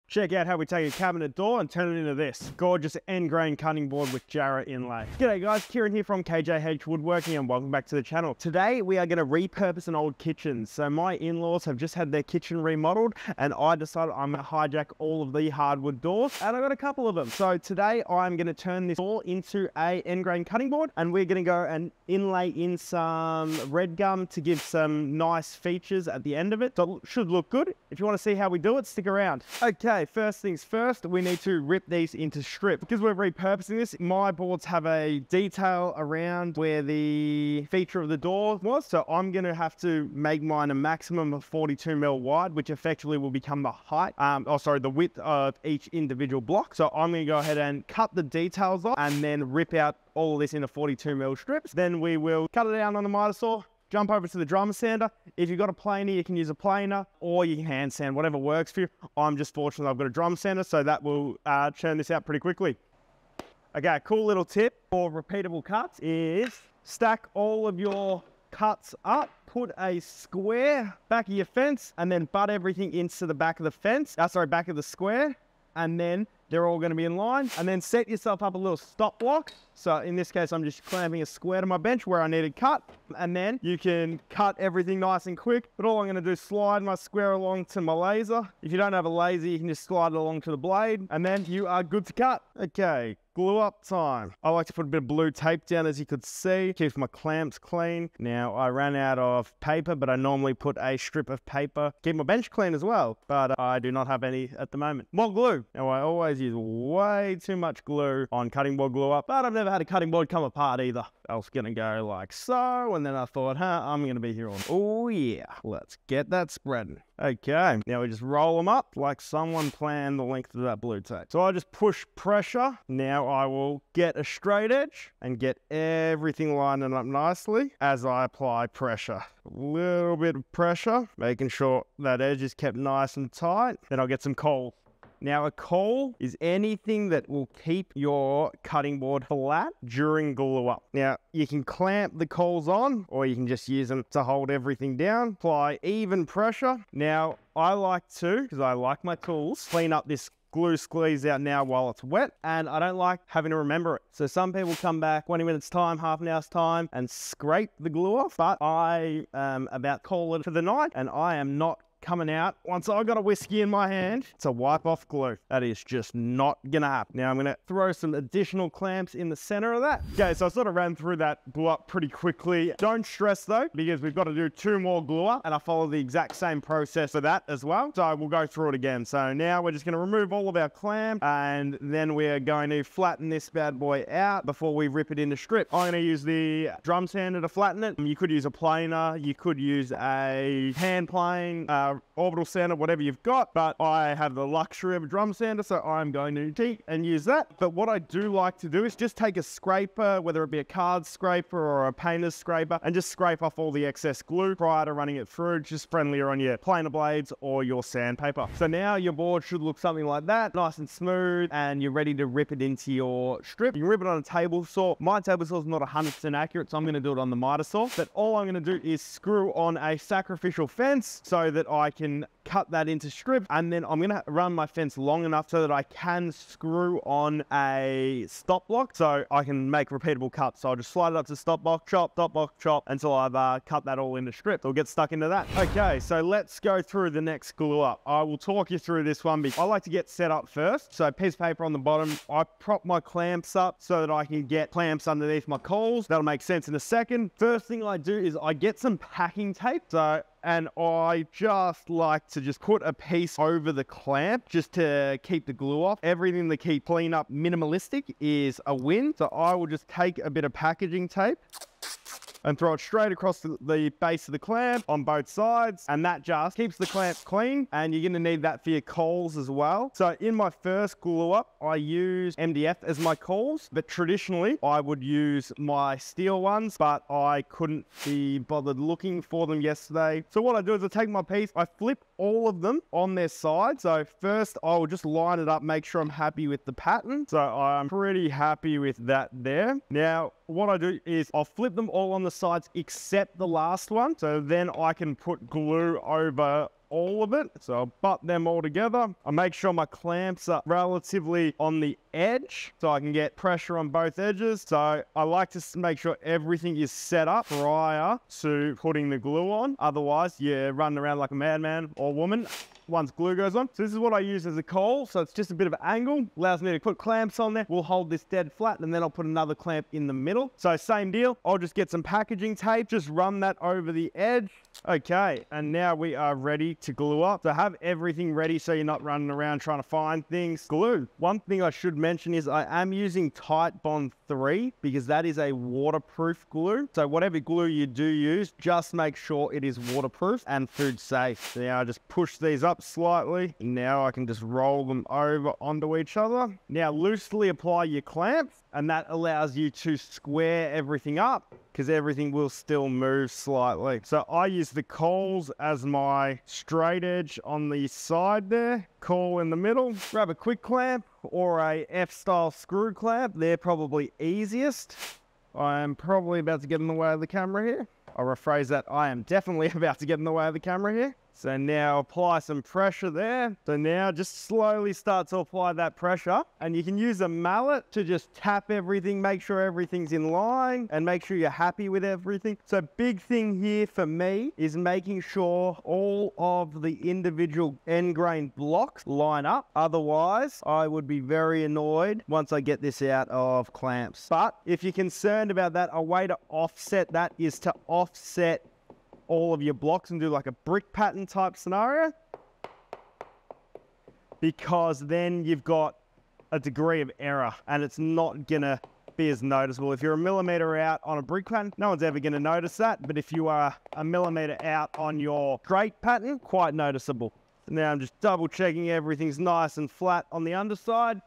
Check out how we take a cabinet door and turn it into this gorgeous end grain cutting board with Jarrah inlay. G'day guys, Kieran here from KJH Woodworking and welcome back to the channel. Today we are going to repurpose an old kitchen. So my in-laws have just had their kitchen remodeled and I decided I'm going to hijack all of the hardwood doors and I got a couple of them. So today I'm going to turn this door into a end grain cutting board and we're going to go and inlay in some red gum to give some nice features at the end of it. So it should look good. If you want to see how we do it, stick around. Okay, first things first, we need to rip these into strip. Because we're repurposing this, my boards have a detail around where the feature of the door was. So I'm going to have to make mine a maximum of 42 mil wide, which effectively will become the height, the width of each individual block. So I'm going to go ahead and cut the details off and then rip out all of this into 42 mil strips. Then we will cut it down on the miter saw, jump over to the drummer sander. If you've got a planer, you can use a planer or you can hand sand, whatever works for you. I'm just fortunate I've got a drum sander, so that will churn this out pretty quickly. Okay, cool little tip for repeatable cuts is stack all of your cuts up, put a square back of your fence and then butt everything into the back of the fence, back of the square, and then they're all going to be in line. And then set yourself up a little stop block. So in this case, I'm just clamping a square to my bench where I need it cut. And then you can cut everything nice and quick. But all I'm going to do is slide my square along to my laser. If you don't have a laser, you can just slide it along to the blade. And then you are good to cut. Okay, glue up time. I like to put a bit of blue tape down, as you could see. Keeps my clamps clean. Now, I ran out of paper, but I normally put a strip of paper. Keep my bench clean as well. But I do not have any at the moment. More glue. Now, I always use way too much glue on cutting board glue up, but I've never had a cutting board come apart either. I was gonna go like so, and then I thought, I'm gonna be here all. Oh yeah, let's get that spreading. Okay, now we just roll them up like someone planned the length of that blue tape. So I just push pressure. Now I will get a straight edge and get everything lining up nicely as I apply pressure. A little bit of pressure, making sure that edge is kept nice and tight. Then I'll get some coal. Now a coal is anything that will keep your cutting board flat during glue up. Now you can clamp the coals on or you can just use them to hold everything down. Apply even pressure. Now I like to, because I like my tools, clean up this glue squeeze out now while it's wet, and I don't like having to remember it. So some people come back 20 minutes time, half an hour's time and scrape the glue off, but I am about to call it for the night and I am not coming out once I got a whiskey in my hand to wipe off glue. That is just not gonna happen. Now I'm gonna throw some additional clamps in the center of that. Okay, so I sort of ran through that glue up pretty quickly. Don't stress though, because we've got to do 2 more glue up and I follow the exact same process for that as well. So we'll go through it again. So now we're just gonna remove all of our clamp and then we're going to flatten this bad boy out before we rip it into strip. I'm gonna use the drum sander to flatten it. You could use a planer, you could use a hand plane, orbital sander, whatever you've got, but I have the luxury of a drum sander, so I'm going to cheat and use that. But what I do like to do is just take a scraper, whether it be a card scraper or a painter's scraper, and just scrape off all the excess glue prior to running it through. Just friendlier on your planer blades or your sandpaper. So now your board should look something like that, nice and smooth, and you're ready to rip it into your strip. You can rip it on a table saw. My table saw is not 100% accurate, so I'm going to do it on the miter saw. But all I'm going to do is screw on a sacrificial fence so that I can cut that into strips, and then I'm going to run my fence long enough so that I can screw on a stop block so I can make repeatable cuts. So I'll just slide it up to stop block, chop, until I've cut that all into strips. I'll get stuck into that. Okay, so let's go through the next glue up. I will talk you through this one because I like to get set up first. So piece of paper on the bottom, I prop my clamps up so that I can get clamps underneath my coals. That'll make sense in a second. First thing I do is I get some packing tape. And I just like to just put a piece over the clamp just to keep the glue off. Everything to keep clean up minimalistic is a win. So I will just take a bit of packaging tape and throw it straight across the base of the clamp on both sides, and that just keeps the clamps clean, and you're going to need that for your coals as well. So in my first glue up, I use MDF as my coals, but traditionally I would use my steel ones, but I couldn't be bothered looking for them yesterday. So what I do is I take my piece, I flip all of them on their side. So first I will just line it up, make sure I'm happy with the pattern. So I'm pretty happy with that there. Now what I do is I'll flip them all on the sides except the last one. So then I can put glue over all of it. So I'll butt them all together. I make sure my clamps are relatively on the edge so I can get pressure on both edges. So I like to make sure everything is set up prior to putting the glue on. Otherwise, you're running around like a madman or woman once glue goes on. So this is what I use as a cowl. So it's just a bit of an angle, allows me to put clamps on there. We'll hold this dead flat and then I'll put another clamp in the middle. So same deal. I'll just get some packaging tape, just run that over the edge. Okay, and now we are ready to glue up. So have everything ready so you're not running around trying to find things. Glue. One thing I should mention is I am using Titebond 3 because that is a waterproof glue. So whatever glue you do use, just make sure it is waterproof and food safe. So now I just push these up slightly. Now I can just roll them over onto each other. Now loosely apply your clamps, and that allows you to square everything up because everything will still move slightly. So I use the cowls as my straight edge on the side there, cowl in the middle, grab a quick clamp or a F-style screw clamp. They're probably easiest. I am probably about to get in the way of the camera here. I'll rephrase that. I am definitely about to get in the way of the camera here. So now apply some pressure there. So now just slowly start to apply that pressure, and you can use a mallet to just tap everything, make sure everything's in line and make sure you're happy with everything. So big thing here for me is making sure all of the individual end grain blocks line up. Otherwise, I would be very annoyed once I get this out of clamps. But if you're concerned about that, a way to offset that is to offset all of your blocks and do like a brick pattern type scenario, because then you've got a degree of error and it's not gonna be as noticeable. If you're a millimeter out on a brick pattern, no one's ever gonna notice that, but if you are a millimeter out on your straight pattern, quite noticeable. Now I'm just double checking everything's nice and flat on the underside.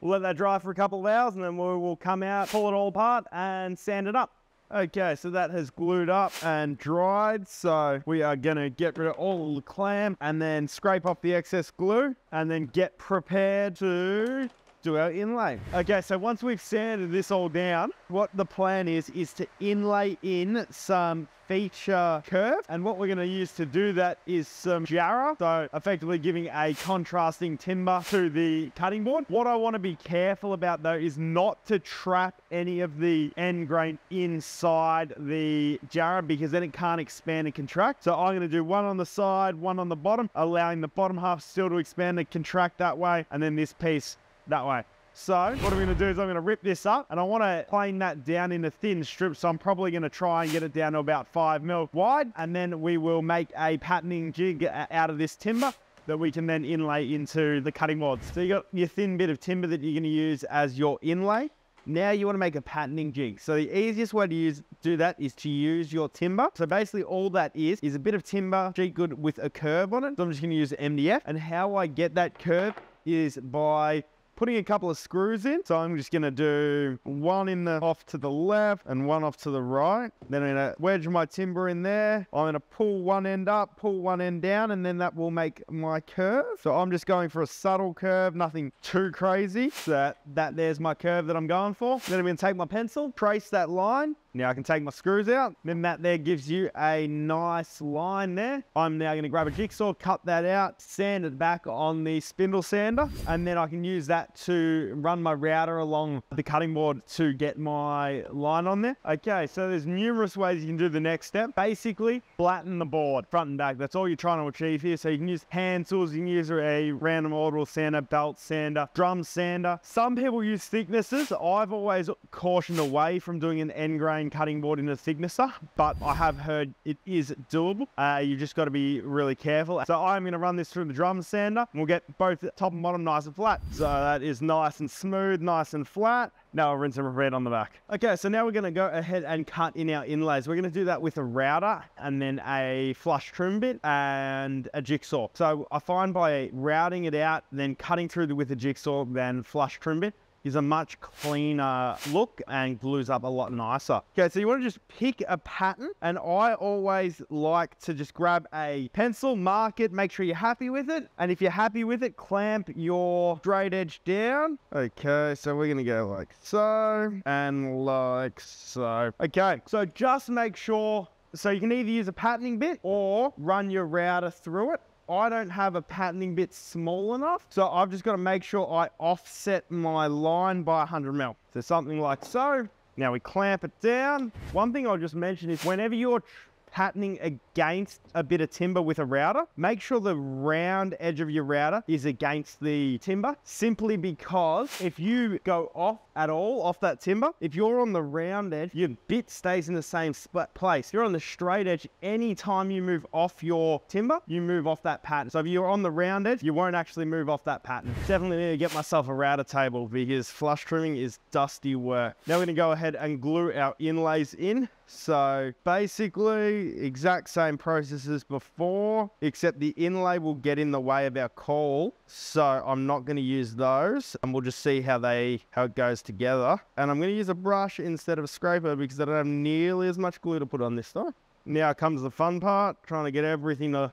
We'll let that dry for a couple of hours and then we will come out, pull it all apart and sand it up. Okay, so that has glued up and dried. So we are gonna get rid of all the clamp and then scrape off the excess glue and then get prepared to do our inlay. Okay, so once we've sanded this all down, what the plan is to inlay in some feature curve, and what we're going to use to do that is some jarrah, so effectively giving a contrasting timber to the cutting board. What I want to be careful about though is not to trap any of the end grain inside the jarrah, because then it can't expand and contract. So I'm going to do one on the side, one on the bottom, allowing the bottom half still to expand and contract that way, and then this piece that way. So what I'm going to do is I'm going to rip this up, and I want to plane that down into thin strips. So I'm probably going to try and get it down to about 5 mil wide, and then we will make a patterning jig out of this timber that we can then inlay into the cutting boards. So you got your thin bit of timber that you're going to use as your inlay. Now you want to make a patterning jig. So the easiest way to do that is to use your timber. So basically all that is a bit of timber sheet good with a curve on it. So I'm just going to use MDF, and how I get that curve is by putting a couple of screws in. So I'm just going to do one in the off to the left and one off to the right. Then I'm going to wedge my timber in there. I'm going to pull one end up, pull one end down, and then that will make my curve. So I'm just going for a subtle curve, nothing too crazy. So there's my curve that I'm going for. Then I'm going to take my pencil, trace that line. Now I can take my screws out. Then that there gives you a nice line there. I'm now going to grab a jigsaw, cut that out, sand it back on the spindle sander, and then I can use that to run my router along the cutting board to get my line on there. Okay, so there's numerous ways you can do the next step. Basically, flatten the board front and back. That's all you're trying to achieve here. So you can use hand tools, you can use a random orbital sander, belt sander, drum sander. Some people use thicknesses. I've always cautioned away from doing an end grain cutting board in a thicknesser, but I have heard it is doable. You just got to be really careful. So I'm going to run this through the drum sander, and we'll get both top and bottom nice and flat. So that is nice and smooth, nice and flat. Now I'll rinse and repeat on the back. Okay, so now we're going to go ahead and cut in our inlays. We're going to do that with a router and then a flush trim bit and a jigsaw. So I find by routing it out, then cutting through with a jigsaw, then flush trim bit, is a much cleaner look and glues up a lot nicer. Okay, so you want to just pick a pattern, and I always like to just grab a pencil, mark it, make sure you're happy with it, and if you're happy with it, clamp your straight edge down. Okay, so we're gonna go like so and like so. Okay, so just make sure, so you can either use a patterning bit or run your router through it. I don't have a patterning bit small enough, so I've just got to make sure I offset my line by 100 mil. So something like so. Now we clamp it down. One thing I'll just mention is whenever you're patterning against a bit of timber with a router, make sure the round edge of your router is against the timber, simply because if you go off at all off that timber, if you're on the round edge, your bit stays in the same place. If you're on the straight edge, anytime you move off your timber, you move off that pattern. So if you're on the round edge, you won't actually move off that pattern. Definitely need to get myself a router table because flush trimming is dusty work. Now we're gonna go ahead and glue our inlays in. So basically exact same process as before, except the inlay will get in the way of our caul. So I'm not going to use those, and we'll just see how it goes together. And I'm going to use a brush instead of a scraper because I don't have nearly as much glue to put on this time. Now comes the fun part, trying to get everything to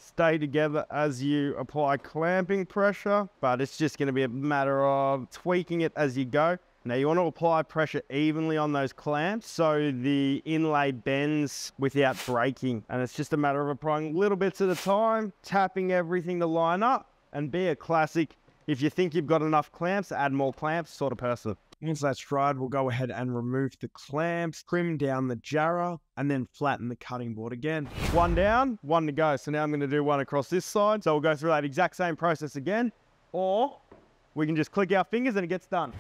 stay together as you apply clamping pressure, but it's just going to be a matter of tweaking it as you go. Now you want to apply pressure evenly on those clamps so the inlay bends without breaking. And it's just a matter of applying little bits at a time, tapping everything to line up, and be a classic, if you think you've got enough clamps, add more clamps sort of person. Once that's dried, we'll go ahead and remove the clamps, trim down the jarrah, and then flatten the cutting board again. One down, one to go. So now I'm going to do one across this side. So we'll go through that exact same process again, or we can just click our fingers and it gets done.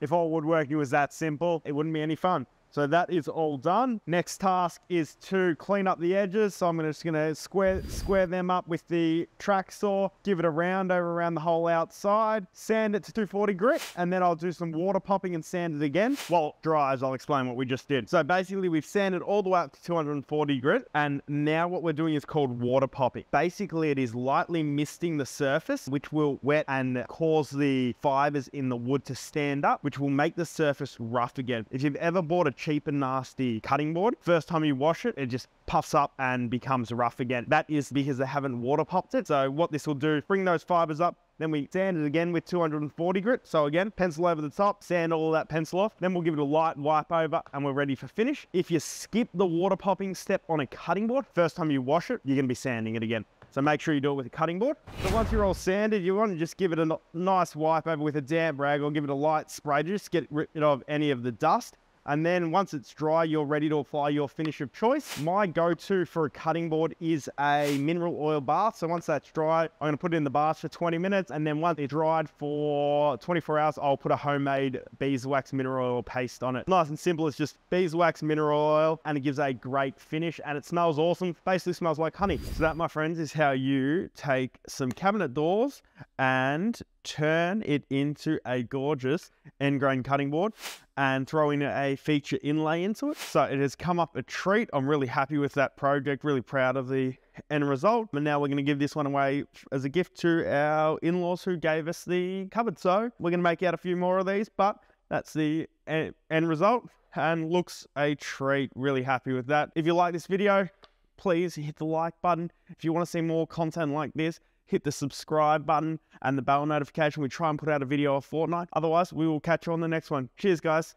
If all woodworking was that simple, it wouldn't be any fun. So that is all done. Next task is to clean up the edges. So I'm just gonna square them up with the track saw, give it a round over around the whole outside, sand it to 240 grit, and then I'll do some water popping and sand it again. While it dries, I'll explain what we just did. So basically we've sanded all the way up to 240 grit, and now what we're doing is called water popping. Basically it is lightly misting the surface, which will wet and cause the fibers in the wood to stand up, which will make the surface rough again. If you've ever bought a cheap and nasty cutting board, first time you wash it, it just puffs up and becomes rough again. That is because they haven't water popped it. So what this will do, bring those fibers up, then we sand it again with 240 grit. So again, pencil over the top, sand all of that pencil off. Then we'll give it a light wipe over and we're ready for finish. If you skip the water popping step on a cutting board, first time you wash it, you're gonna be sanding it again. So make sure you do it with a cutting board. So once you're all sanded, you want to just give it a nice wipe over with a damp rag or give it a light spray to just get rid of any of the dust. And then once it's dry, you're ready to apply your finish of choice. My go-to for a cutting board is a mineral oil bath. So once that's dry, I'm going to put it in the bath for 20 minutes. And then once it's dried for 24 hours, I'll put a homemade beeswax mineral oil paste on it. Nice and simple. It's just beeswax mineral oil and it gives a great finish and it smells awesome. Basically smells like honey. So that, my friends, is how you take some cabinet doors and turn it into a gorgeous end grain cutting board and throw in a feature inlay into it. So it has come up a treat. I'm really happy with that project, really proud of the end result. And now we're going to give this one away as a gift to our in-laws who gave us the cupboard. So we're going to make out a few more of these, but that's the end result and looks a treat. Really happy with that. If you like this video, please hit the like button. If you want to see more content like this, hit the subscribe button and the bell notification. We try and put out a video a fortnight. Otherwise, we will catch you on the next one. Cheers, guys.